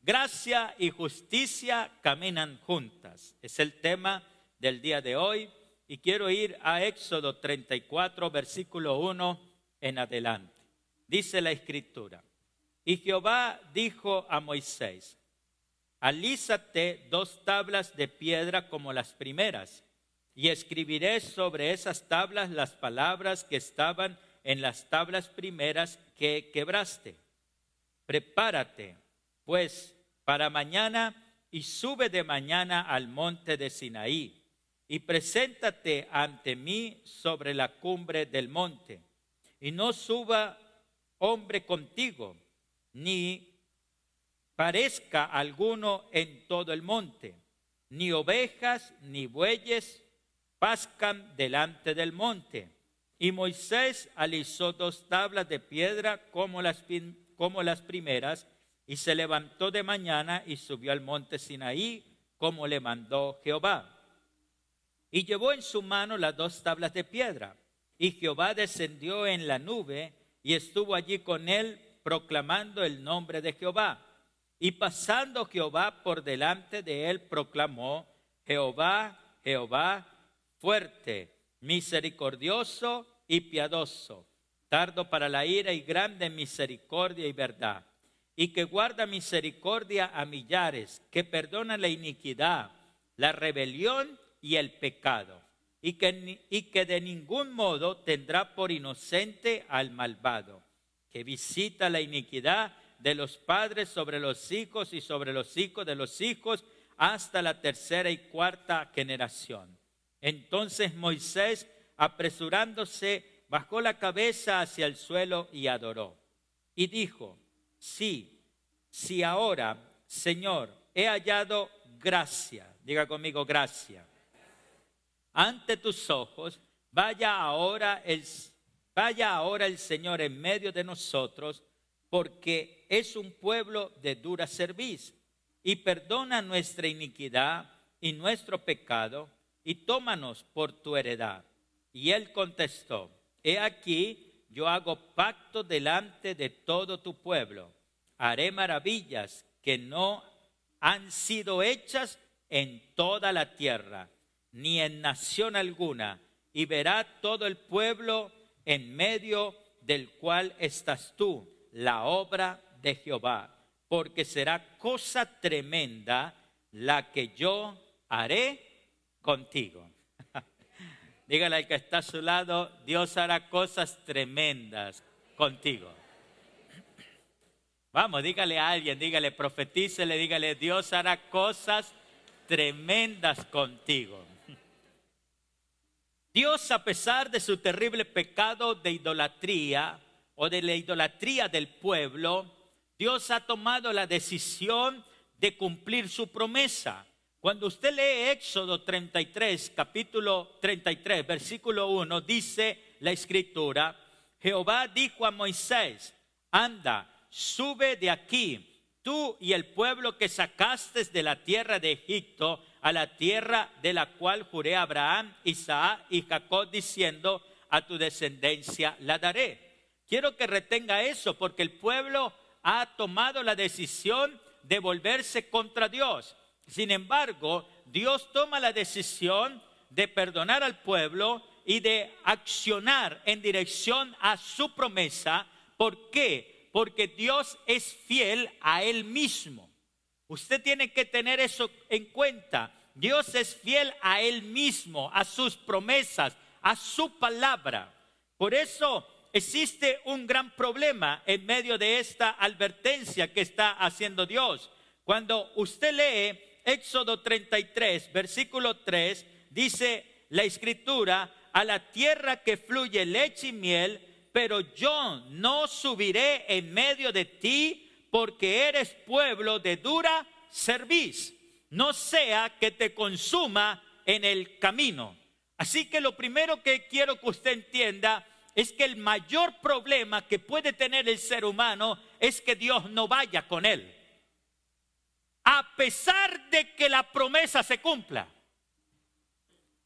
Gracia y justicia caminan juntas. Es el tema del día de hoy y quiero ir a Éxodo 34, versículo 1 en adelante. Dice la Escritura: y Jehová dijo a Moisés: alízate 2 tablas de piedra como las primeras, y escribiré sobre esas tablas las palabras que estaban en las tablas primeras que quebraste. Prepárate, pues, para mañana y sube de mañana al monte de Sinaí y preséntate ante mí sobre la cumbre del monte. Y no suba hombre contigo, ni parezca alguno en todo el monte, ni ovejas ni bueyes pascan delante del monte. Y Moisés alisó 2 tablas de piedra como las primeras, y se levantó de mañana y subió al monte Sinaí, como le mandó Jehová. Y llevó en su mano las 2 tablas de piedra. Y Jehová descendió en la nube y estuvo allí con él, proclamando el nombre de Jehová. Y pasando Jehová por delante de él, proclamó: Jehová, Jehová, fuerte, misericordioso y piadoso, tardo para la ira y grande en misericordia y verdad, y que guarda misericordia a millares, que perdona la iniquidad, la rebelión y el pecado, y que de ningún modo tendrá por inocente al malvado, que visita la iniquidad de los padres sobre los hijos y sobre los hijos de los hijos hasta la 3ª y 4ª generación. Entonces Moisés, apresurándose, bajó la cabeza hacia el suelo y adoró. Y dijo: sí ahora, Señor, he hallado gracia. Diga conmigo: gracia. Ante tus ojos, vaya ahora el Señor en medio de nosotros, porque es un pueblo de dura cerviz, y perdona nuestra iniquidad y nuestro pecado, y tómanos por tu heredad. Y él contestó: he aquí, yo hago pacto delante de todo tu pueblo. Haré maravillas que no han sido hechas en toda la tierra, ni en nación alguna, y verá todo el pueblo en medio del cual estás tú, la obra de Jehová, porque será cosa tremenda la que yo haré contigo. Dígale al que está a su lado: Dios hará cosas tremendas contigo. Vamos, dígale a alguien, dígale, profetícele, dígale: Dios hará cosas tremendas contigo. Dios, a pesar de su terrible pecado de idolatría o de la idolatría del pueblo, Dios ha tomado la decisión de cumplir su promesa. Cuando usted lee Éxodo 33, capítulo 33, versículo 1, dice la Escritura: Jehová dijo a Moisés: anda, sube de aquí, tú y el pueblo que sacaste de la tierra de Egipto, a la tierra de la cual juré a Abraham, Isaac y Jacob, diciendo: a tu descendencia la daré. Quiero que retenga eso, porque el pueblo ha tomado la decisión de volverse contra Dios. Sin embargo, Dios toma la decisión de perdonar al pueblo y de accionar en dirección a su promesa. ¿Por qué? Porque Dios es fiel a Él mismo. Usted tiene que tener eso en cuenta. Dios es fiel a Él mismo, a sus promesas, a su palabra. Por eso existe un gran problema en medio de esta advertencia que está haciendo Dios. Cuando usted lee Éxodo 33, versículo 3, dice la Escritura: a la tierra que fluye leche y miel, pero yo no subiré en medio de ti, porque eres pueblo de dura cerviz, no sea que te consuma en el camino. Así que lo primero que quiero que usted entienda es que el mayor problema que puede tener el ser humano es que Dios no vaya con él, a pesar de que la promesa se cumpla.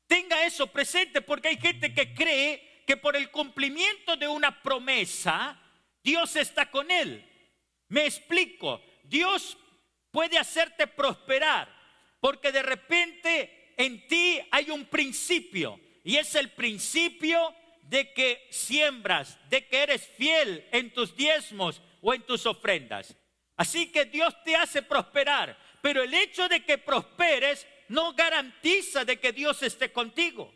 Tenga eso presente, porque hay gente que cree que por el cumplimiento de una promesa Dios está con él. Me explico. Dios puede hacerte prosperar, porque de repente en ti hay un principio, y es el principio de que siembras, de que eres fiel en tus diezmos o en tus ofrendas. Así que Dios te hace prosperar, pero el hecho de que prosperes no garantiza de que Dios esté contigo.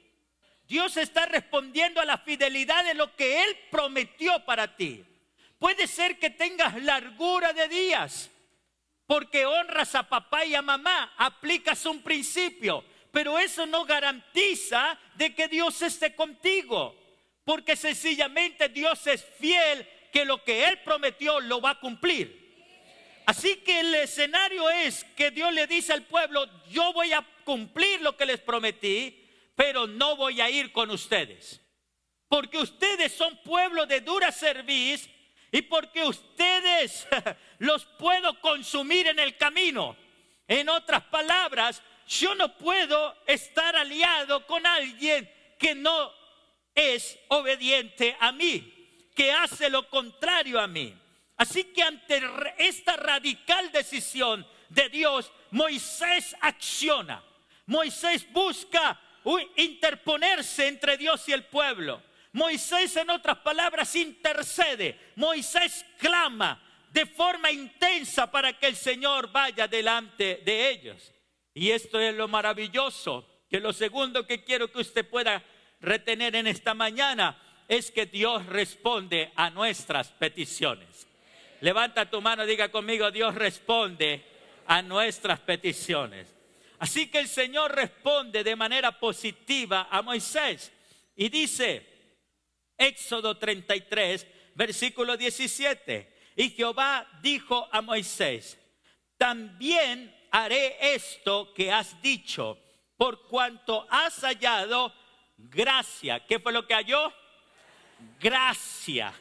Dios está respondiendo a la fidelidad de lo que Él prometió para ti. Puede ser que tengas largura de días, porque honras a papá y a mamá, aplicas un principio, pero eso no garantiza de que Dios esté contigo, porque sencillamente Dios es fiel, que lo que Él prometió lo va a cumplir. Así que el escenario es que Dios le dice al pueblo: yo voy a cumplir lo que les prometí, pero no voy a ir con ustedes, porque ustedes son pueblo de dura cerviz, y porque ustedes los puedo consumir en el camino. En otras palabras, yo no puedo estar aliado con alguien que no es obediente a mí, que hace lo contrario a mí. Así que ante esta radical decisión de Dios, Moisés acciona. Moisés busca interponerse entre Dios y el pueblo. Moisés, en otras palabras, intercede. Moisés clama de forma intensa para que el Señor vaya delante de ellos. Y esto es lo maravilloso, que lo segundo que quiero que usted pueda retener en esta mañana es que Dios responde a nuestras peticiones. Levanta tu mano, diga conmigo: Dios responde a nuestras peticiones. Así que el Señor responde de manera positiva a Moisés y dice, Éxodo 33, versículo 17, y Jehová dijo a Moisés: también haré esto que has dicho, por cuanto has hallado gracia. ¿Qué fue lo que halló? Gracia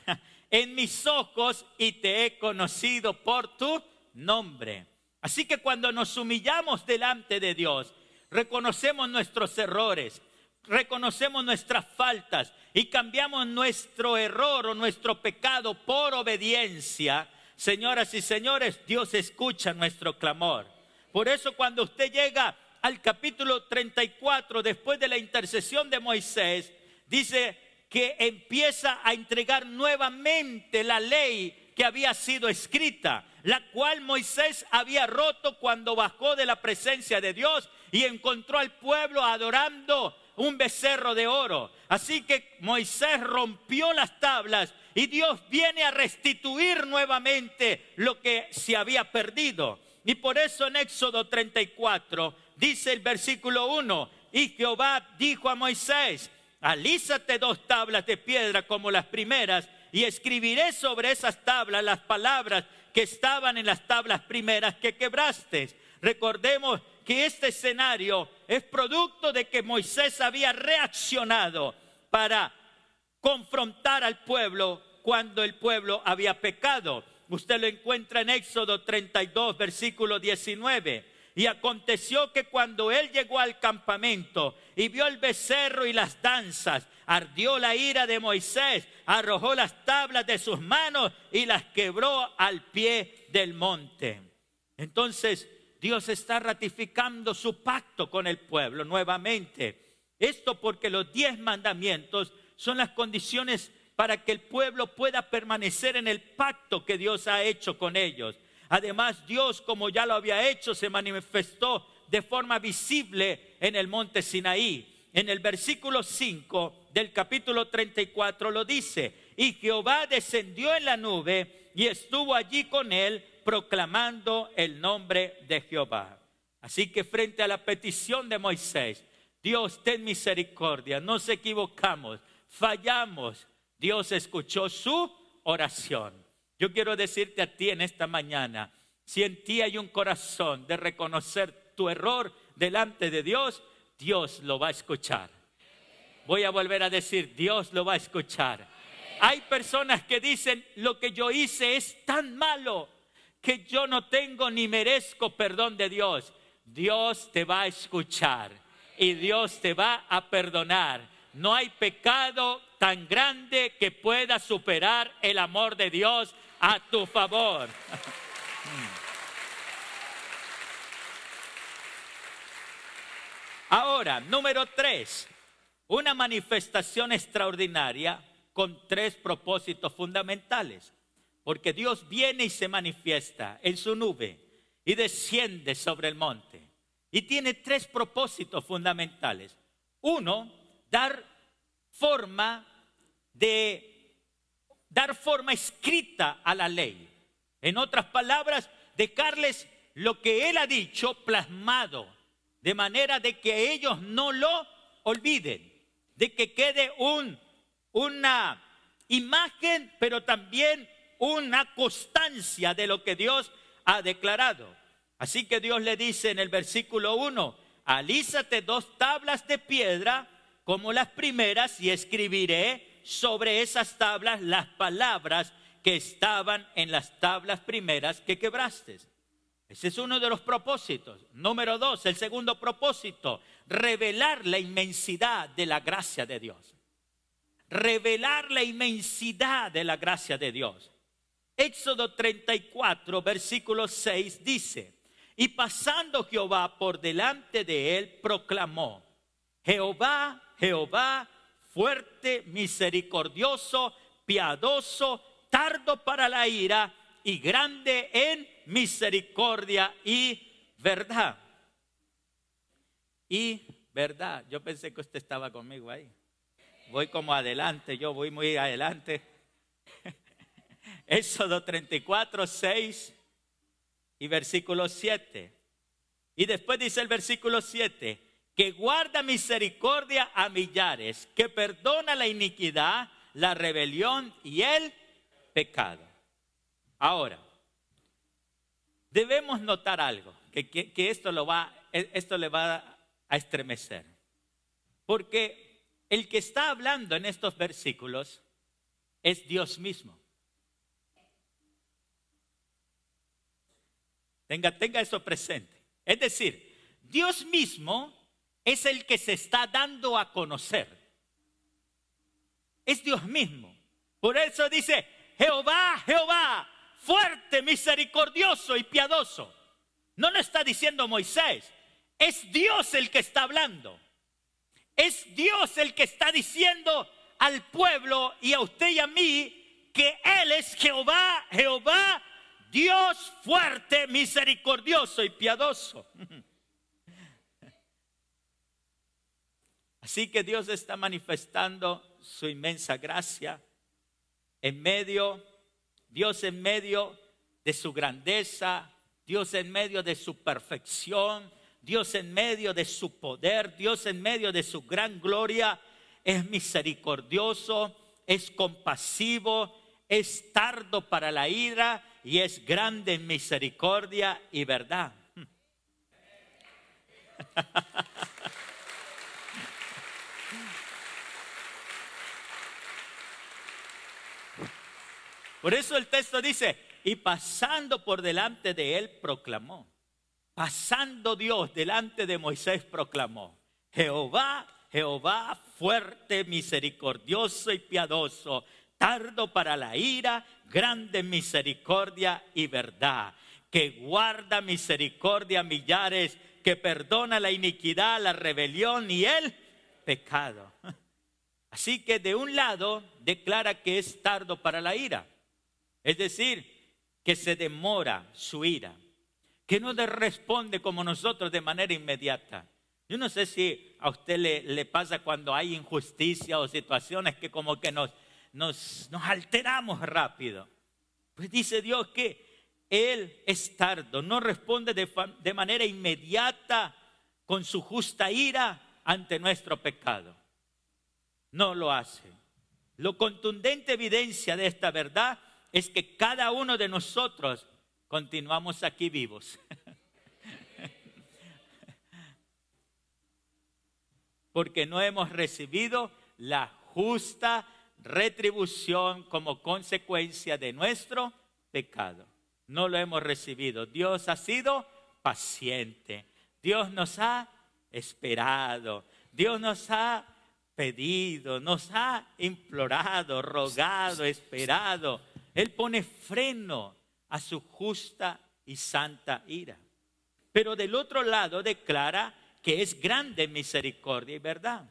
en mis ojos, y te he conocido por tu nombre. Así que cuando nos humillamos delante de Dios, reconocemos nuestros errores, reconocemos nuestras faltas y cambiamos nuestro error o nuestro pecado por obediencia. Señoras y señores, Dios escucha nuestro clamor. Por eso cuando usted llega al capítulo 34, después de la intercesión de Moisés, dice que empieza a entregar nuevamente la ley que había sido escrita, la cual Moisés había roto cuando bajó de la presencia de Dios y encontró al pueblo adorando un becerro de oro. Así que Moisés rompió las tablas y Dios viene a restituir nuevamente lo que se había perdido. Y por eso en Éxodo 34 dice el versículo 1, y Jehová dijo a Moisés: alízate 2 tablas de piedra como las primeras, y escribiré sobre esas tablas las palabras que estaban en las tablas primeras que quebraste. Recordemos que este escenario es producto de que Moisés había reaccionado para confrontar al pueblo cuando el pueblo había pecado. Usted lo encuentra en Éxodo 32, versículo 19. Y aconteció que cuando él llegó al campamento y vio el becerro y las danzas, ardió la ira de Moisés, arrojó las tablas de sus manos y las quebró al pie del monte. Entonces Dios está ratificando su pacto con el pueblo nuevamente. Esto porque los 10 mandamientos son las condiciones para que el pueblo pueda permanecer en el pacto que Dios ha hecho con ellos. Además, Dios, como ya lo había hecho, se manifestó de forma visible en el monte Sinaí. En el versículo 5 del capítulo 34 lo dice: y Jehová descendió en la nube y estuvo allí con él, proclamando el nombre de Jehová. Así que frente a la petición de Moisés, Dios, ten misericordia, nos equivocamos, fallamos. Dios escuchó su oración. Yo quiero decirte a ti en esta mañana, si en ti hay un corazón de reconocer tu error delante de Dios, Dios lo va a escuchar. Voy a volver a decir, Dios lo va a escuchar. Hay personas que dicen, lo que yo hice es tan malo que yo no tengo ni merezco perdón de Dios. Dios te va a escuchar y Dios te va a perdonar. No hay pecado tan grande que pueda superar el amor de Dios a tu favor. Ahora, número 3, una manifestación extraordinaria con 3 propósitos fundamentales. Porque Dios viene y se manifiesta en su nube y desciende sobre el monte. Y tiene 3 propósitos fundamentales. 1, dar forma escrita a la ley. En otras palabras, dejarles lo que Él ha dicho plasmado, de manera de que ellos no lo olviden, de que quede una imagen, pero también una constancia de lo que Dios ha declarado. Así que Dios le dice en el versículo 1, alízate 2 tablas de piedra como las primeras y escribiré sobre esas tablas las palabras que estaban en las tablas primeras que quebraste. Ese es uno de los propósitos. Número 2, el segundo propósito, revelar la inmensidad de la gracia de Dios. Revelar la inmensidad de la gracia de Dios. Éxodo 34, versículo 6 dice, y pasando Jehová por delante de él, proclamó, Jehová, Jehová, fuerte, misericordioso, piadoso, tardo para la ira y grande en misericordia y verdad. Y verdad, yo pensé que usted estaba conmigo ahí. Voy como adelante, yo voy muy adelante. Éxodo 34, 6 y versículo 7. Y después dice el versículo 7, que guarda misericordia a millares, que perdona la iniquidad, la rebelión y el pecado. Ahora, debemos notar algo, que esto le va a estremecer. Porque el que está hablando en estos versículos es Dios mismo. Tenga eso presente. Es decir, Dios mismo es el que se está dando a conocer. Es Dios mismo. Por eso dice, Jehová, Jehová, fuerte, misericordioso y piadoso. No lo está diciendo Moisés. Es Dios el que está hablando. Es Dios el que está diciendo al pueblo y a usted y a mí que Él es Jehová, Jehová, Dios fuerte, misericordioso y piadoso. Así que Dios está manifestando su inmensa gracia Dios en medio de su grandeza, Dios en medio de su perfección, Dios en medio de su poder, Dios en medio de su gran gloria, es misericordioso, es compasivo, es tardo para la ira y es grande en misericordia y verdad. Por eso el texto dice, y pasando por delante de él proclamó. Pasando Dios delante de Moisés proclamó, Jehová, Jehová, fuerte, misericordioso y piadoso, tardo para la ira, grande en misericordia y verdad, que guarda misericordia a millares, que perdona la iniquidad, la rebelión y el pecado. Así que de un lado declara que es tardo para la ira, es decir, que se demora su ira, que no le responde como nosotros de manera inmediata. Yo no sé si a usted le pasa cuando hay injusticia o situaciones que como que nos alteramos rápido. Pues dice Dios que Él es tardo, no responde de manera inmediata con su justa ira ante nuestro pecado. No lo hace. Lo contundente evidencia de esta verdad es que cada uno de nosotros continuamos aquí vivos. Porque no hemos recibido la justa retribución como consecuencia de nuestro pecado. No lo hemos recibido. Dios ha sido paciente. Dios nos ha esperado. Dios nos ha pedido, nos ha implorado, rogado, esperado. Él pone freno a su justa y santa ira. Pero del otro lado declara que es grande en misericordia y verdad.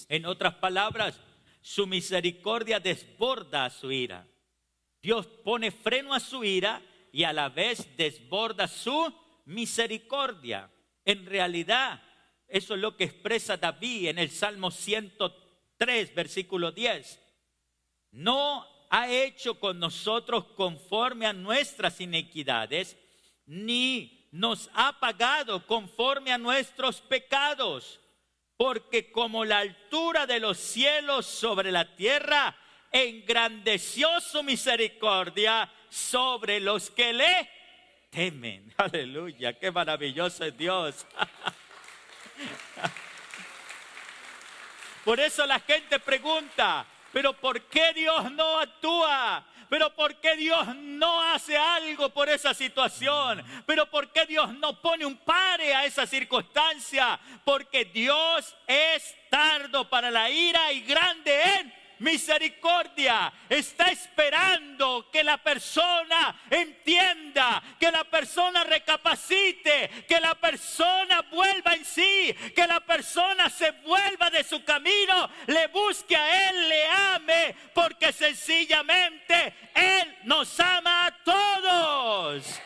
En otras palabras, su misericordia desborda su ira. Dios pone freno a su ira y a la vez desborda su misericordia. En realidad, eso es lo que expresa David en el Salmo 103, versículo 10. No ha hecho con nosotros conforme a nuestras iniquidades, ni nos ha pagado conforme a nuestros pecados. Porque como la altura de los cielos sobre la tierra, engrandeció su misericordia sobre los que le temen. Aleluya, qué maravilloso es Dios. Por eso la gente pregunta, ¿pero por qué Dios no actúa? ¿Pero por qué Dios no hace algo por esa situación? ¿Pero por qué Dios no pone un pare a esa circunstancia? Porque Dios es tardo para la ira y grande en misericordia. Está esperando que la persona entienda, que la persona recapacite, que la persona vuelva en sí, que la persona se vuelva de su camino, le busque a Él, le ame, porque sencillamente Él nos ama a todos.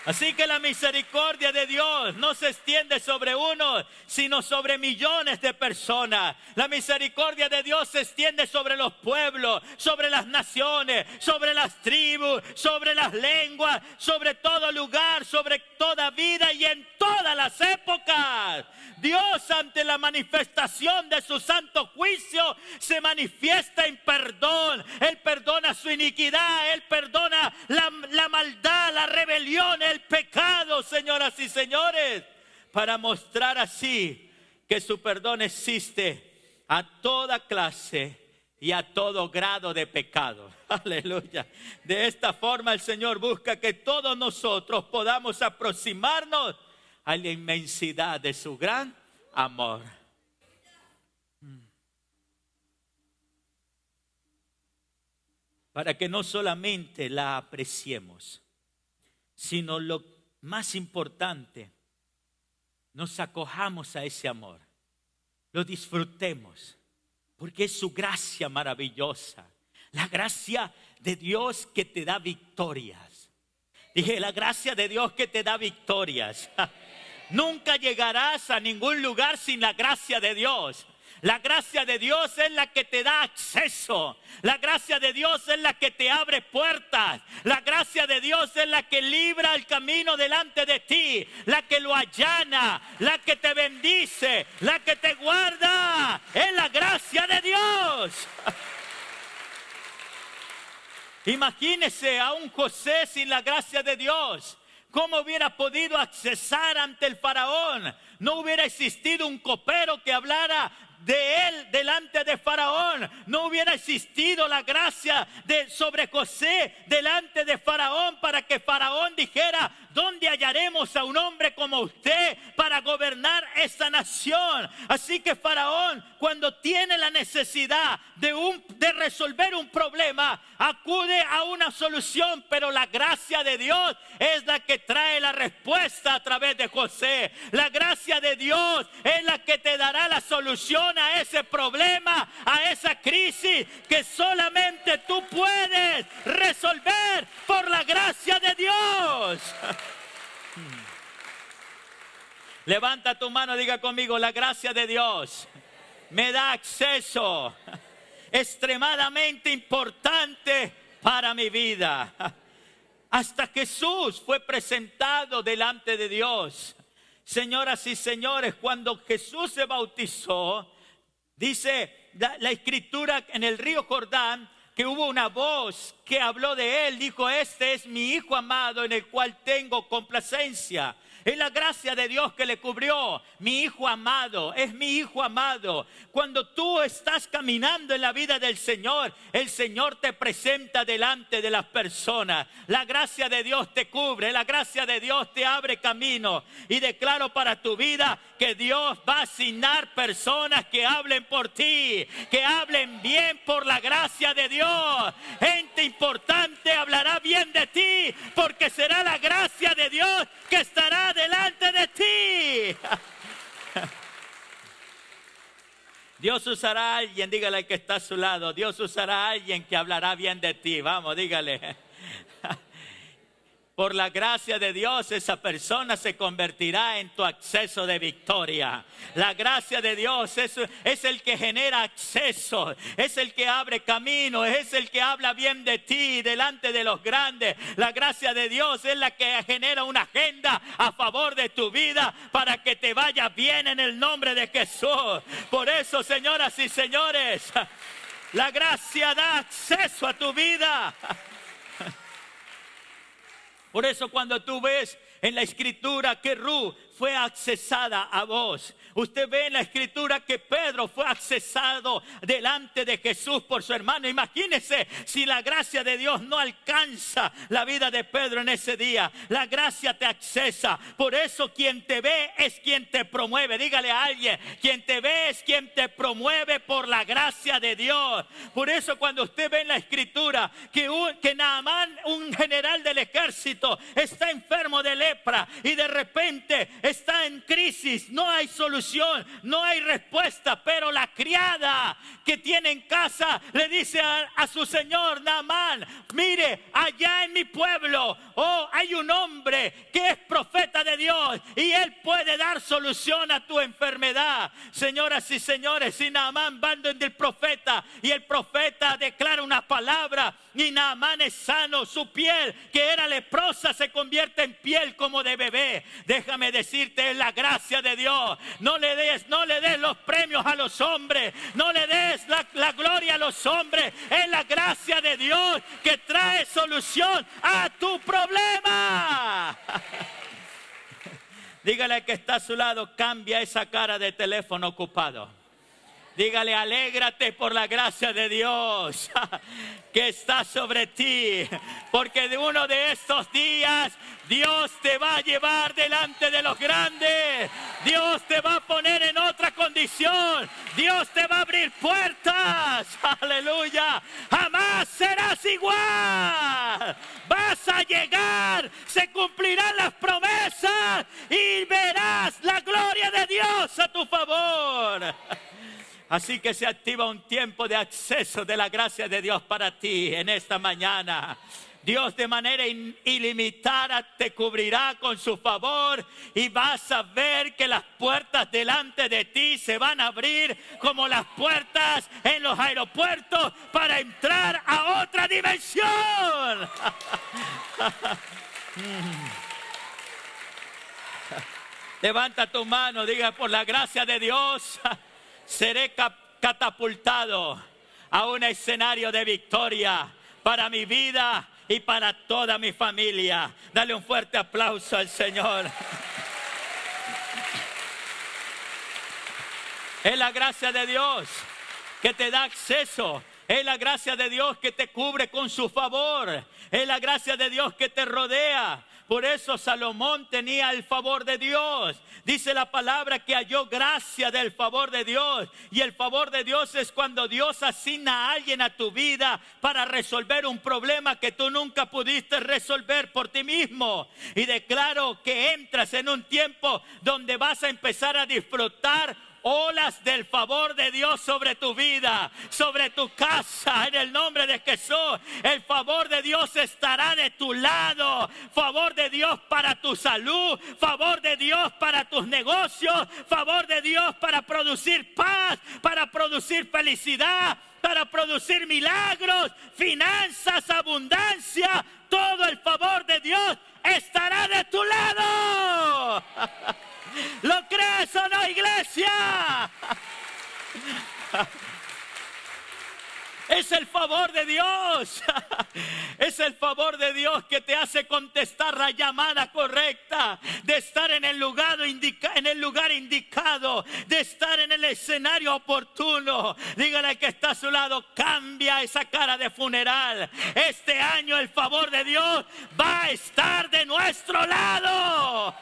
Así que la misericordia de Dios no se extiende sobre uno, sino sobre millones de personas. La misericordia de Dios se extiende sobre los pueblos, sobre las naciones, sobre las tribus, sobre las lenguas, sobre todo lugar, sobre toda vida y en todas las épocas. Dios, ante la manifestación de su santo juicio, se manifiesta en perdón. Él perdona su iniquidad, Él perdona la maldad, la rebelión, el pecado, señoras y señores, para mostrar así que su perdón existe a toda clase y a todo grado de pecado. Aleluya. De esta forma el Señor busca que todos nosotros podamos aproximarnos a la inmensidad de su gran amor. Para que no solamente la apreciemos, sino lo más importante, nos acojamos a ese amor, lo disfrutemos, porque es su gracia maravillosa, la gracia de Dios que te da victorias. Dije, la gracia de Dios que te da victorias. Nunca llegarás a ningún lugar sin la gracia de Dios. La gracia de Dios es la que te da acceso. La gracia de Dios es la que te abre puertas. La gracia de Dios es la que libra el camino delante de ti. La que lo allana, la que te bendice, la que te guarda. Es la gracia de Dios. Imagínese a un José sin la gracia de Dios. ¿Cómo hubiera podido accesar ante el faraón? No hubiera existido un copero que hablara de él delante de Faraón. No hubiera existido la gracia sobre José delante de Faraón para que Faraón dijera: ¿dónde hallaremos a un hombre como usted para gobernar esta nación? Así que Faraón, cuando tiene la necesidad de resolver un problema, acude a una solución, pero la gracia de Dios es la que trae la respuesta a través de José. La gracia de Dios es la que te dará la solución a ese problema, a esa crisis que solamente tú puedes resolver por la gracia de Dios. Levanta tu mano, diga conmigo: la gracia de Dios me da acceso extremadamente importante para mi vida. Hasta Jesús fue presentado delante de Dios. Señoras y señores, cuando Jesús se bautizó, dice la escritura en el río Jordán que hubo una voz que habló de él, dijo: este es mi hijo amado en el cual tengo complacencia. Es la gracia de Dios que le cubrió. Mi hijo amado, es mi hijo amado. Cuando tú estás caminando en la vida del Señor, el Señor te presenta delante de las personas. La gracia de Dios te cubre, la gracia de Dios te abre camino. Y declaro para tu vida que Dios va a asignar personas que hablen por ti, que hablen bien por la gracia de Dios. Gente importante hablará bien de ti, porque será la gracia de Dios que estará delante de ti. Dios usará a alguien, dígale al que está a su lado, Dios usará a alguien que hablará bien de ti. Vamos, dígale. Por la gracia de Dios, esa persona se convertirá en tu acceso de victoria. La gracia de Dios es el que genera acceso, es el que abre camino, es el que habla bien de ti delante de los grandes. La gracia de Dios es la que genera una agenda a favor de tu vida para que te vaya bien en el nombre de Jesús. Por eso, señoras y señores, la gracia da acceso a tu vida. Por eso cuando tú ves en la Escritura que Ruth fue accesada a vos, usted ve en la Escritura que Pedro fue accesado delante de Jesús por su hermano. Imagínese si la gracia de Dios no alcanza la vida de Pedro en ese día. La gracia te accesa. Por eso quien te ve es quien te promueve. Dígale a alguien, quien te ve es quien te promueve por la gracia de Dios. Por eso cuando usted ve en la Escritura que Naamán, un general del ejército, está enfermo de lepra y de repente está en crisis, no hay solución, no hay respuesta, pero la criada que tiene en casa le dice a su señor Naamán: mire, allá en mi pueblo, hay un hombre que es profeta de Dios y él puede dar solución a tu enfermedad. Señoras y señores, si Naamán va donde el profeta y el profeta declara una palabra y Naamán es sano, su piel que era leprosa se convierte en piel como de bebé. Déjame decirte, es la gracia de Dios. No le des los premios a los hombres, no le des la gloria a los hombres. Es la gracia de Dios que trae solución a tu problema. Dígale al que está a su lado: cambia esa cara de teléfono ocupado. Dígale: alégrate por la gracia de Dios que está sobre ti, porque de uno de estos días Dios te va a llevar delante de los grandes. Dios te va a poner en otra condición. Dios te va a abrir puertas. Aleluya. Jamás serás igual. Vas a llegar, se cumplirán las promesas y verás la gloria de Dios a tu favor. Así que se activa un tiempo de acceso de la gracia de Dios para ti en esta mañana. Dios de manera ilimitada te cubrirá con su favor y vas a ver que las puertas delante de ti se van a abrir como las puertas en los aeropuertos para entrar a otra dimensión. Levanta tu mano, diga: por la gracia de Dios seré catapultado a un escenario de victoria para mi vida y para toda mi familia. Dale un fuerte aplauso al Señor. Es la gracia de Dios que te da acceso. Es la gracia de Dios que te cubre con su favor. Es la gracia de Dios que te rodea. Por eso Salomón tenía el favor de Dios. Dice la palabra que halló gracia del favor de Dios. Y el favor de Dios es cuando Dios asigna a alguien a tu vida para resolver un problema que tú nunca pudiste resolver por ti mismo. Y declaro que entras en un tiempo donde vas a empezar a disfrutar olas del favor de Dios sobre tu vida, sobre tu casa, en el nombre de Jesús. El favor de Dios estará de tu lado. Favor de Dios para tu salud, favor de Dios para tus negocios, favor de Dios para producir paz, para producir felicidad, para producir milagros, finanzas, abundancia. Todo el favor de Dios estará de tu lado. ¿Lo crees o no, iglesia? Es el favor de Dios. Es el favor de Dios que te hace contestar la llamada correcta, de estar en el lugar indicado, de estar en el escenario oportuno. Dígale al que está a su lado, cambia esa cara de funeral. Este año el favor de Dios va a estar de nuestro lado.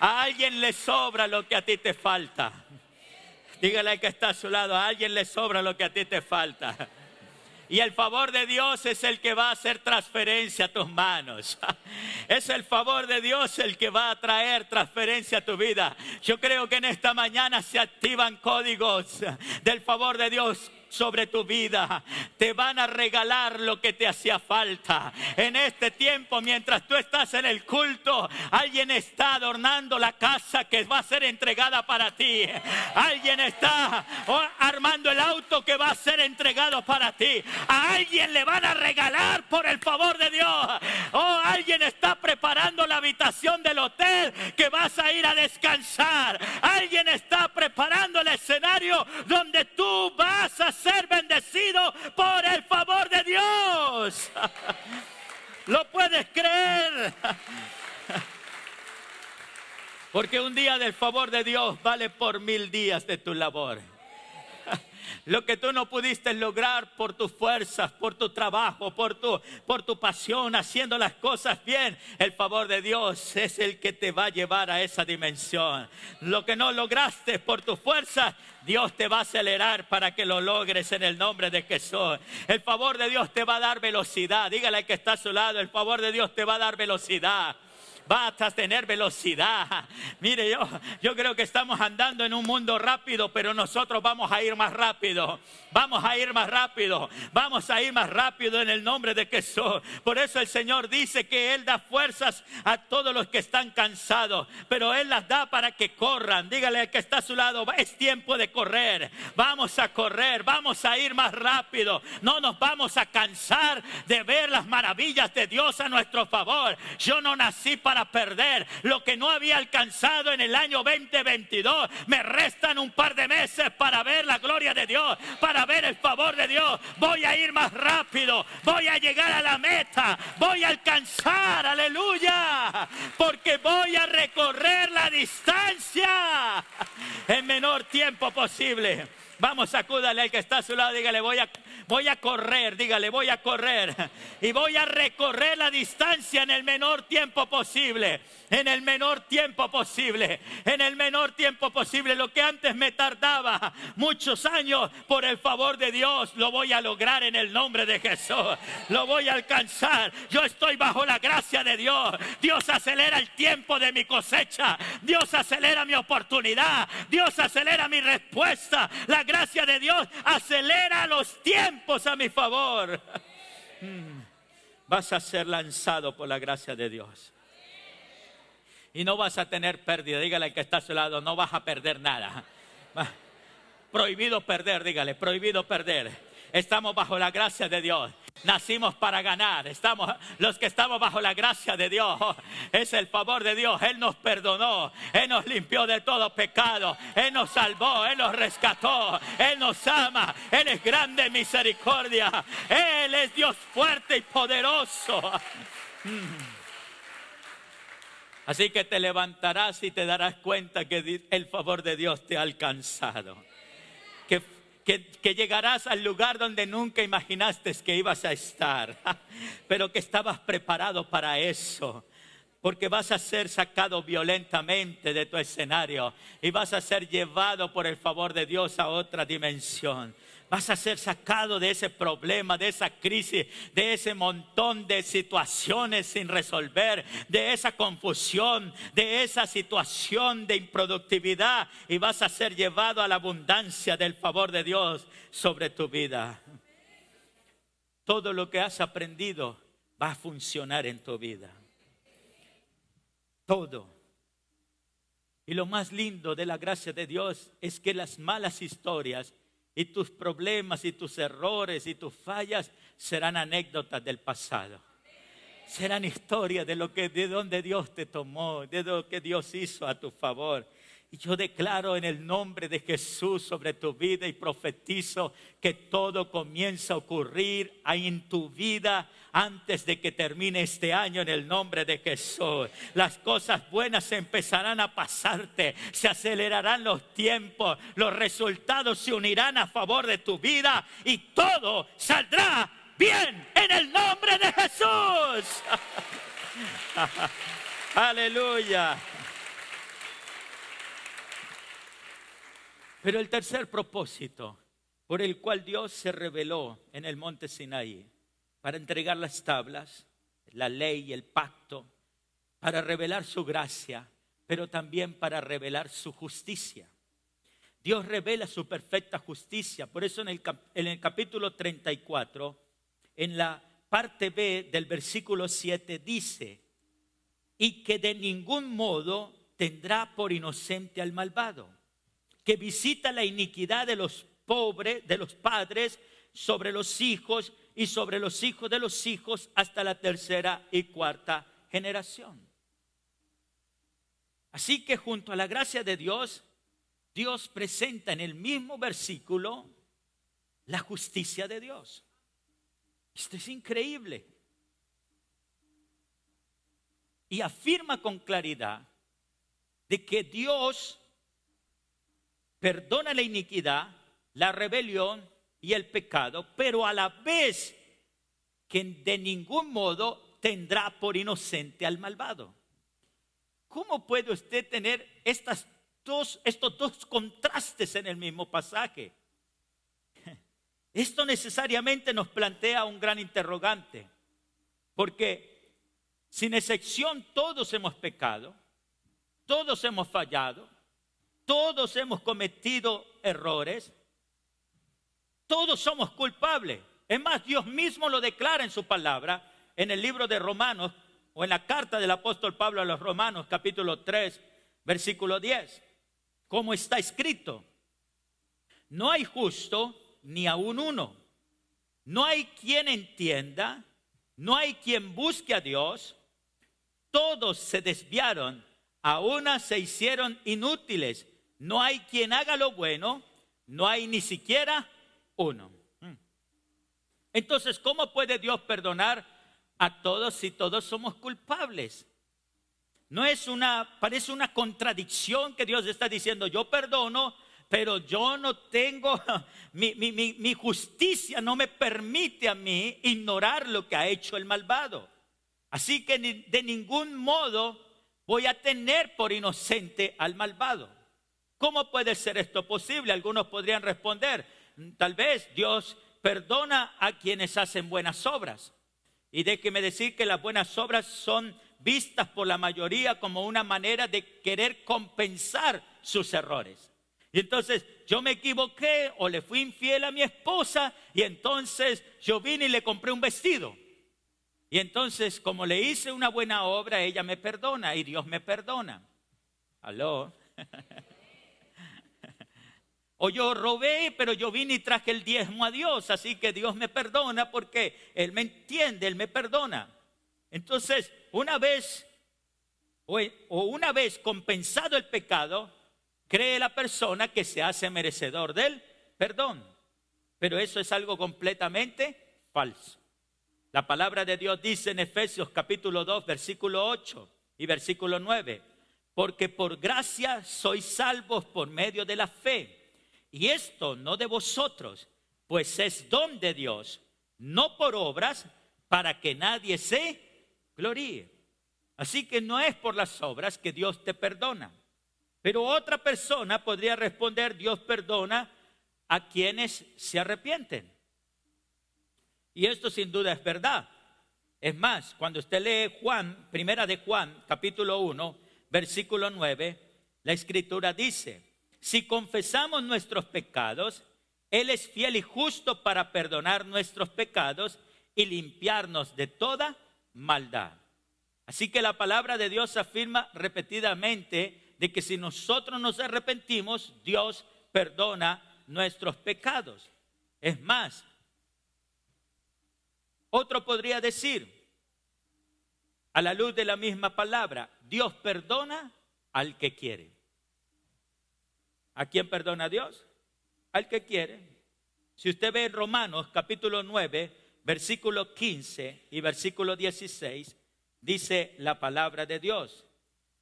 A alguien le sobra lo que a ti te falta. Dígale al que está a su lado, a alguien le sobra lo que a ti te falta. Y el favor de Dios es el que va a hacer transferencia a tus manos. Es el favor de Dios el que va a traer transferencia a tu vida. Yo creo que en esta mañana se activan códigos del favor de Dios sobre tu vida. Te van a regalar lo que te hacía falta. En este tiempo, mientras tú estás en el culto, alguien está adornando la casa que va a ser entregada para ti. Alguien está armando el auto que va a ser entregado para ti. A alguien le van a regalar por el favor de Dios. Alguien está preparando la habitación del hotel que vas a ir a descansar. Alguien está preparando el escenario donde tú vas a ser bendecido por el favor de Dios. ¿Lo puedes creer? Porque un día del favor de Dios vale por 1000 días de tu labor. Lo que tú no pudiste lograr por tus fuerzas, por tu trabajo, por tu pasión, haciendo las cosas bien, el favor de Dios es el que te va a llevar a esa dimensión. Lo que no lograste por tu fuerza, Dios te va a acelerar para que lo logres en el nombre de Jesús. El favor de Dios te va a dar velocidad. Dígale al que está a su lado, el favor de Dios te va a dar velocidad. Vas a tener velocidad. Mire, yo creo que estamos andando en un mundo rápido, pero nosotros vamos a ir más rápido. Vamos a ir más rápido. Vamos a ir más rápido en el nombre de Jesús. Por eso el Señor dice que Él da fuerzas a todos los que están cansados, pero Él las da para que corran. Dígale al que está a su lado, es tiempo de correr. Vamos a correr, vamos a ir más rápido. No nos vamos a cansar de ver las maravillas de Dios a nuestro favor. Yo no nací para perder lo que no había alcanzado en el año 2022. Me restan un par de meses para ver la gloria de Dios, para ver el favor de Dios. Voy a ir más rápido, voy a llegar a la meta, voy a alcanzar, aleluya, porque voy a recorrer la distancia en menor tiempo posible. Vamos, sacúdale al que está a su lado, dígale, voy a correr, dígale, voy a correr. Y voy a recorrer la distancia en el menor tiempo posible. En el menor tiempo posible. En el menor tiempo posible. Lo que antes me tardaba muchos años, por el favor de Dios, lo voy a lograr en el nombre de Jesús. Lo voy a alcanzar. Yo estoy bajo la gracia de Dios. Dios acelera el tiempo de mi cosecha. Dios acelera mi oportunidad. Dios acelera mi respuesta. La gracia de Dios acelera los tiempos a mi favor. Vas a ser lanzado por la gracia de Dios. Y no vas a tener pérdida. Dígale al que está a su lado, no vas a perder nada. Prohibido perder, dígale, prohibido perder. Estamos bajo la gracia de Dios. Nacimos para ganar. Los que estamos bajo la gracia de Dios, es el favor de Dios. Él nos perdonó, Él nos limpió de todo pecado, Él nos salvó, Él nos rescató, Él nos ama, Él es grande en misericordia, Él es Dios fuerte y poderoso. Así que te levantarás y te darás cuenta que el favor de Dios te ha alcanzado. Que llegarás al lugar donde nunca imaginaste que ibas a estar, pero que estabas preparado para eso. Porque vas a ser sacado violentamente de tu escenario y vas a ser llevado por el favor de Dios a otra dimensión. Vas a ser sacado de ese problema, de esa crisis, de ese montón de situaciones sin resolver, de esa confusión, de esa situación de improductividad, y vas a ser llevado a la abundancia del favor de Dios sobre tu vida. Todo lo que has aprendido va a funcionar en tu vida. Todo. Y lo más lindo de la gracia de Dios es que las malas historias y tus problemas y tus errores y tus fallas serán anécdotas del pasado. Serán historias de donde Dios te tomó, de lo que Dios hizo a tu favor. Y yo declaro en el nombre de Jesús sobre tu vida y profetizo que todo comienza a ocurrir en tu vida antes de que termine este año en el nombre de Jesús. Las cosas buenas empezarán a pasarte, se acelerarán los tiempos, los resultados se unirán a favor de tu vida y todo saldrá bien en el nombre de Jesús. Aleluya. Pero el tercer propósito por el cual Dios se reveló en el monte Sinaí, para entregar las tablas, la ley y el pacto, para revelar su gracia, pero también para revelar su justicia. Dios revela su perfecta justicia. Por eso en el capítulo 34, en la parte B del versículo 7 dice: y que de ningún modo tendrá por inocente al malvado, que visita la iniquidad de los pobres, de los padres, sobre los hijos y sobre los hijos de los hijos hasta la tercera y cuarta generación. Así que junto a la gracia de Dios, Dios presenta en el mismo versículo la justicia de Dios. Esto es increíble. Y afirma con claridad de que Dios perdona la iniquidad, la rebelión y el pecado, pero a la vez que de ningún modo tendrá por inocente al malvado. ¿Cómo puede usted tener estos dos contrastes en el mismo pasaje? Esto necesariamente nos plantea un gran interrogante, porque sin excepción todos hemos pecado, todos hemos fallado, todos hemos cometido errores, todos somos culpables. Es más, Dios mismo lo declara en su palabra, en el libro de Romanos, o en la carta del apóstol Pablo a los Romanos, capítulo 3, versículo 10. Como está escrito: no hay justo ni aun uno, no hay quien entienda, no hay quien busque a Dios, todos se desviaron, a una se hicieron inútiles, no hay quien haga lo bueno, no hay ni siquiera uno. Entonces, ¿cómo puede Dios perdonar a todos si todos somos culpables? Parece una contradicción que Dios está diciendo: yo perdono, pero yo no tengo, mi justicia no me permite a mí ignorar lo que ha hecho el malvado. Así que de ningún modo voy a tener por inocente al malvado. ¿Cómo puede ser esto posible? Algunos podrían responder: tal vez Dios perdona a quienes hacen buenas obras. Y déjeme decir que las buenas obras son vistas por la mayoría como una manera de querer compensar sus errores. Y entonces yo me equivoqué o le fui infiel a mi esposa y entonces yo vine y le compré un vestido. Y entonces, como le hice una buena obra, ella me perdona y Dios me perdona. ¿Aló? O yo robé, pero yo vine y traje el diezmo a Dios, así que Dios me perdona porque Él me entiende, Él me perdona. Entonces, una vez compensado el pecado, cree la persona que se hace merecedor del perdón. Pero eso es algo completamente falso. La palabra de Dios dice en Efesios capítulo 2, versículo 8 y versículo 9: porque por gracia sois salvos por medio de la fe. Y esto no de vosotros, pues es don de Dios, no por obras, para que nadie se gloríe. Así que no es por las obras que Dios te perdona. Pero otra persona podría responder: Dios perdona a quienes se arrepienten. Y esto sin duda es verdad. Es más, cuando usted lee Primera de Juan, capítulo 1, versículo 9, la Escritura dice: si confesamos nuestros pecados, Él es fiel y justo para perdonar nuestros pecados y limpiarnos de toda maldad. Así que la palabra de Dios afirma repetidamente de que si nosotros nos arrepentimos, Dios perdona nuestros pecados. Es más, otro podría decir, a la luz de la misma palabra: Dios perdona al que quiere. ¿A quién perdona Dios? Al que quiere. Si usted ve en Romanos capítulo 9, versículo 15 y versículo 16, dice la palabra de Dios.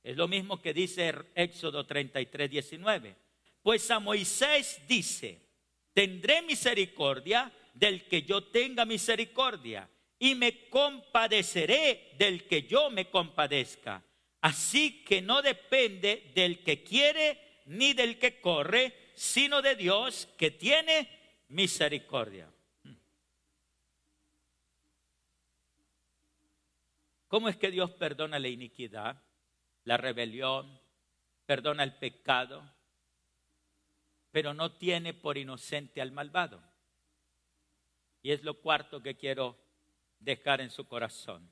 Es lo mismo que dice Éxodo 33, 19. Pues a Moisés dice, tendré misericordia del que yo tenga misericordia, y me compadeceré del que yo me compadezca. Así que no depende del que quiere ni del que corre, sino de Dios que tiene misericordia. ¿Cómo es que Dios perdona la iniquidad, la rebelión, perdona el pecado, pero no tiene por inocente al malvado? Y es lo cuarto que quiero dejar en su corazón.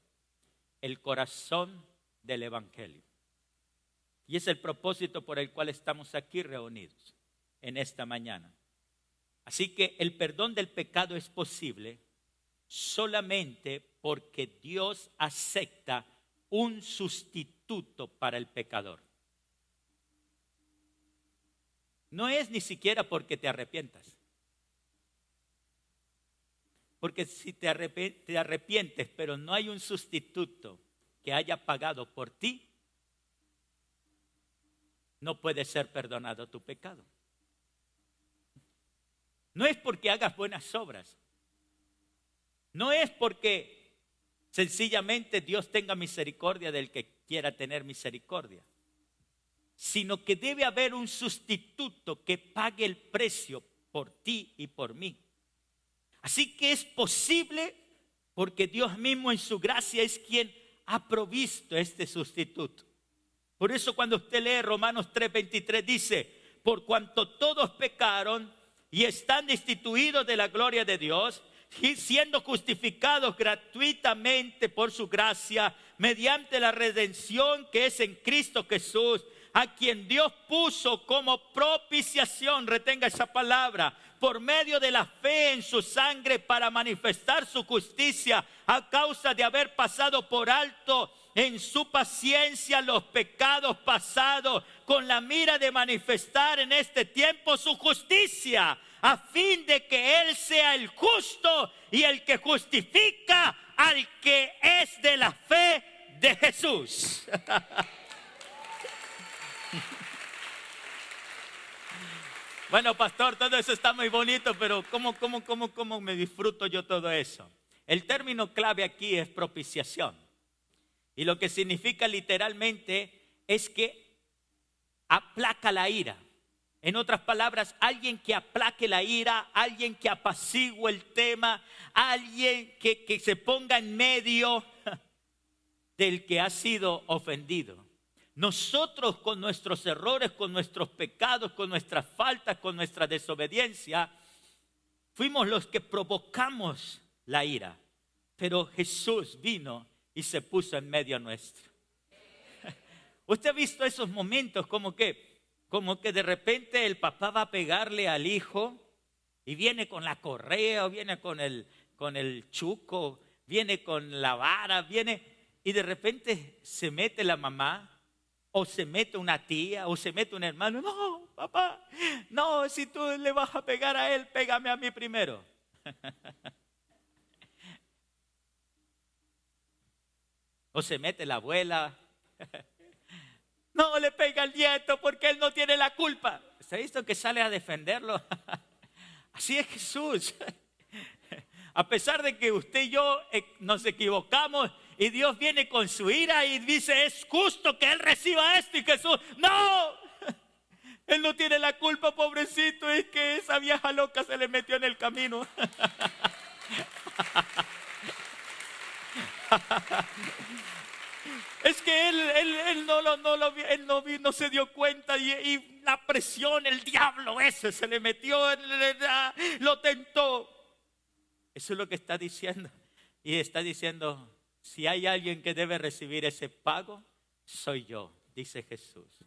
El corazón del Evangelio. Y es el propósito por el cual estamos aquí reunidos en esta mañana. Así que el perdón del pecado es posible solamente porque Dios acepta un sustituto para el pecador. No es ni siquiera porque te arrepientas. Porque si te arrepientes, pero no hay un sustituto que haya pagado por ti, no puede ser perdonado tu pecado. No es porque hagas buenas obras. No es porque sencillamente Dios tenga misericordia del que quiera tener misericordia, sino que debe haber un sustituto que pague el precio por ti y por mí. Así que es posible porque Dios mismo en su gracia es quien ha provisto este sustituto. Por eso cuando usted lee Romanos 3:23 dice, por cuanto todos pecaron y están destituidos de la gloria de Dios, y siendo justificados gratuitamente por su gracia, mediante la redención que es en Cristo Jesús, a quien Dios puso como propiciación, retenga esa palabra, por medio de la fe en su sangre para manifestar su justicia a causa de haber pasado por alto en su paciencia los pecados pasados, con la mira de manifestar en este tiempo su justicia, a fin de que Él sea el justo y el que justifica al que es de la fe de Jesús. Bueno, pastor, todo eso está muy bonito, pero ¿cómo me disfruto yo todo eso? El término clave aquí es propiciación. Y lo que significa literalmente es que aplaca la ira. En otras palabras, alguien que aplaque la ira, alguien que apacigüe el tema, alguien que se ponga en medio del que ha sido ofendido. Nosotros con nuestros errores, con nuestros pecados, con nuestras faltas, con nuestra desobediencia, fuimos los que provocamos la ira. Pero Jesús vino y se puso en medio nuestro. ¿Usted ha visto esos momentos como que de repente el papá va a pegarle al hijo y viene con la correa, o viene con el chuco, viene con la vara, y de repente se mete la mamá, o se mete una tía, o se mete un hermano? No, papá, no, si tú le vas a pegar a él, pégame a mí primero. O se mete la abuela. No le pega al nieto porque él no tiene la culpa. ¿Se ha visto que sale a defenderlo? Así es Jesús. A pesar de que usted y yo nos equivocamos y Dios viene con su ira y dice, es justo que Él reciba esto, y Jesús, ¡no! Él no tiene la culpa, pobrecito, es que esa vieja loca se le metió en el camino. Es que él no se dio cuenta y la presión, el diablo ese se le metió, lo tentó. Eso es lo que está diciendo. Y está diciendo, si hay alguien que debe recibir ese pago, soy yo, dice Jesús.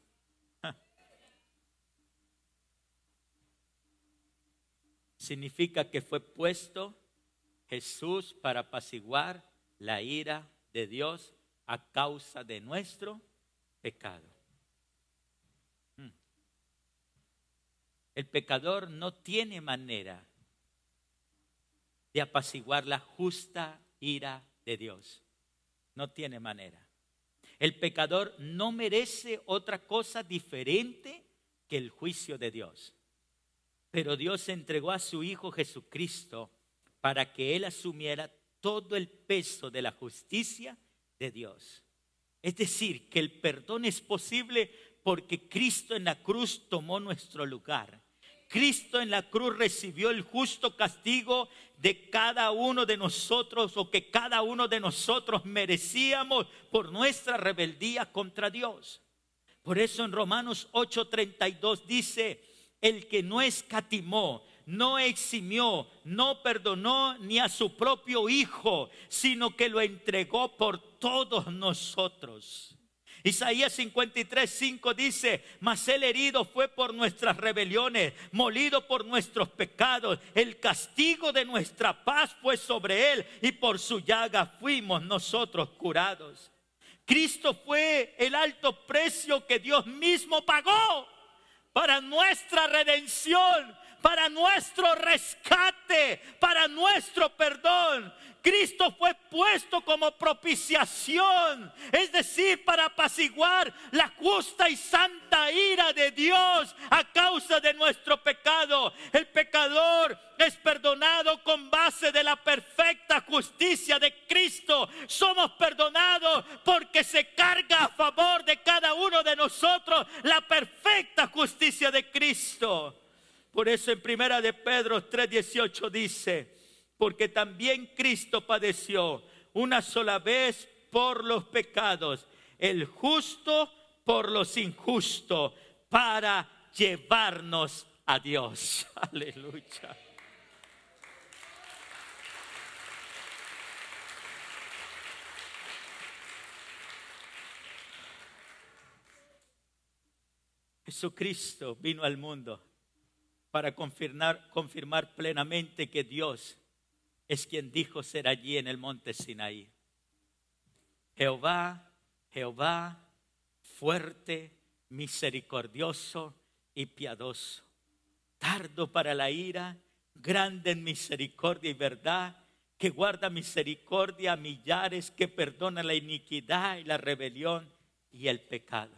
Significa que fue puesto Jesús para apaciguar la ira de Dios a causa de nuestro pecado. El pecador no tiene manera de apaciguar la justa ira de Dios. No tiene manera. El pecador no merece otra cosa diferente que el juicio de Dios. Pero Dios entregó a su Hijo Jesucristo para que Él asumiera todo el peso de la justicia de Dios. Es decir, que el perdón es posible porque Cristo en la cruz tomó nuestro lugar. Cristo en la cruz recibió el justo castigo de cada uno de nosotros, o que cada uno de nosotros merecíamos por nuestra rebeldía contra Dios. Por eso en Romanos 8:32 dice: el que no escatimó, no eximió, no perdonó ni a su propio Hijo, sino que lo entregó por todos nosotros. Isaías 53:5 dice: mas el herido fue por nuestras rebeliones, molido por nuestros pecados. El castigo de nuestra paz fue sobre él, y por su llaga fuimos nosotros curados. Cristo fue el alto precio que Dios mismo pagó para nuestra redención, para nuestro rescate, para nuestro perdón. Cristo fue puesto como propiciación, es decir, para apaciguar la justa y santa ira de Dios a causa de nuestro pecado. El pecador es perdonado con base de la perfecta justicia de Cristo. Somos perdonados porque se carga a favor de cada uno de nosotros la perfecta justicia de Cristo. Por eso en Primera de Pedro 3:18 dice: porque también Cristo padeció una sola vez por los pecados, el justo por los injustos, para llevarnos a Dios. Aleluya. Jesucristo vino al mundo para confirmar plenamente que Dios es quien dijo ser allí en el monte Sinaí: Jehová, Jehová, fuerte, misericordioso y piadoso, tardo para la ira, grande en misericordia y verdad, que guarda misericordia a millares, que perdona la iniquidad y la rebelión y el pecado.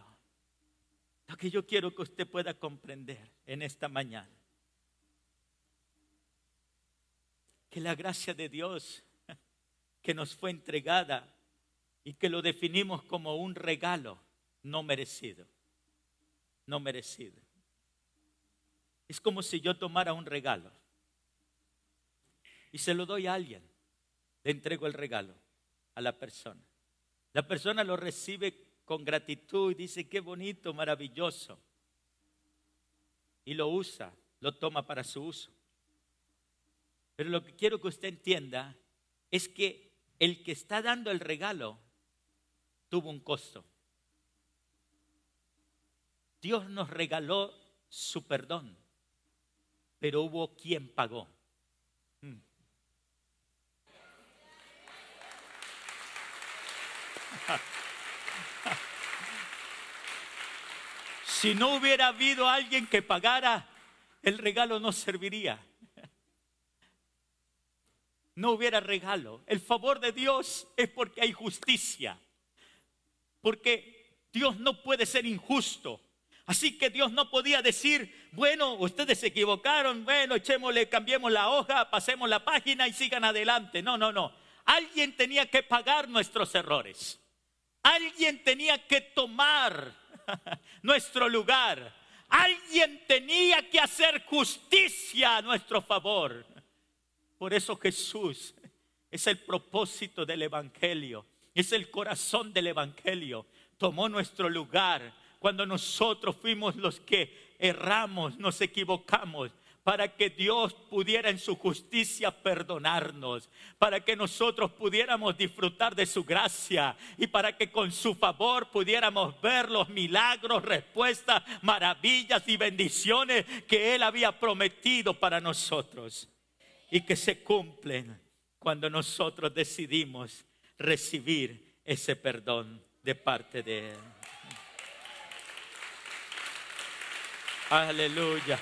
Lo que yo quiero que usted pueda comprender en esta mañana, que la gracia de Dios que nos fue entregada y que lo definimos como un regalo no merecido. No merecido. Es como si yo tomara un regalo y se lo doy a alguien. Le entrego el regalo a la persona. La persona lo recibe con gratitud y dice: qué bonito, maravilloso. Y lo usa, lo toma para su uso. Pero lo que quiero que usted entienda es que el que está dando el regalo tuvo un costo. Dios nos regaló su perdón, pero hubo quien pagó. Si no hubiera habido alguien que pagara, el regalo no serviría. No hubiera regalo. El favor de Dios es porque hay justicia. Porque Dios no puede ser injusto. Así que Dios no podía decir: bueno, ustedes se equivocaron, bueno, echémosle, cambiemos la hoja, pasemos la página y sigan adelante. No, no, no. Alguien tenía que pagar nuestros errores. Alguien tenía que tomar nuestro lugar. Alguien tenía que hacer justicia a nuestro favor. Por eso Jesús es el propósito del Evangelio, es el corazón del Evangelio. Tomó nuestro lugar cuando nosotros fuimos los que erramos, nos equivocamos, para que Dios pudiera en su justicia perdonarnos, para que nosotros pudiéramos disfrutar de su gracia y para que con su favor pudiéramos ver los milagros, respuestas, maravillas y bendiciones que Él había prometido para nosotros. Y que se cumplen cuando nosotros decidimos recibir ese perdón de parte de Él. Aleluya.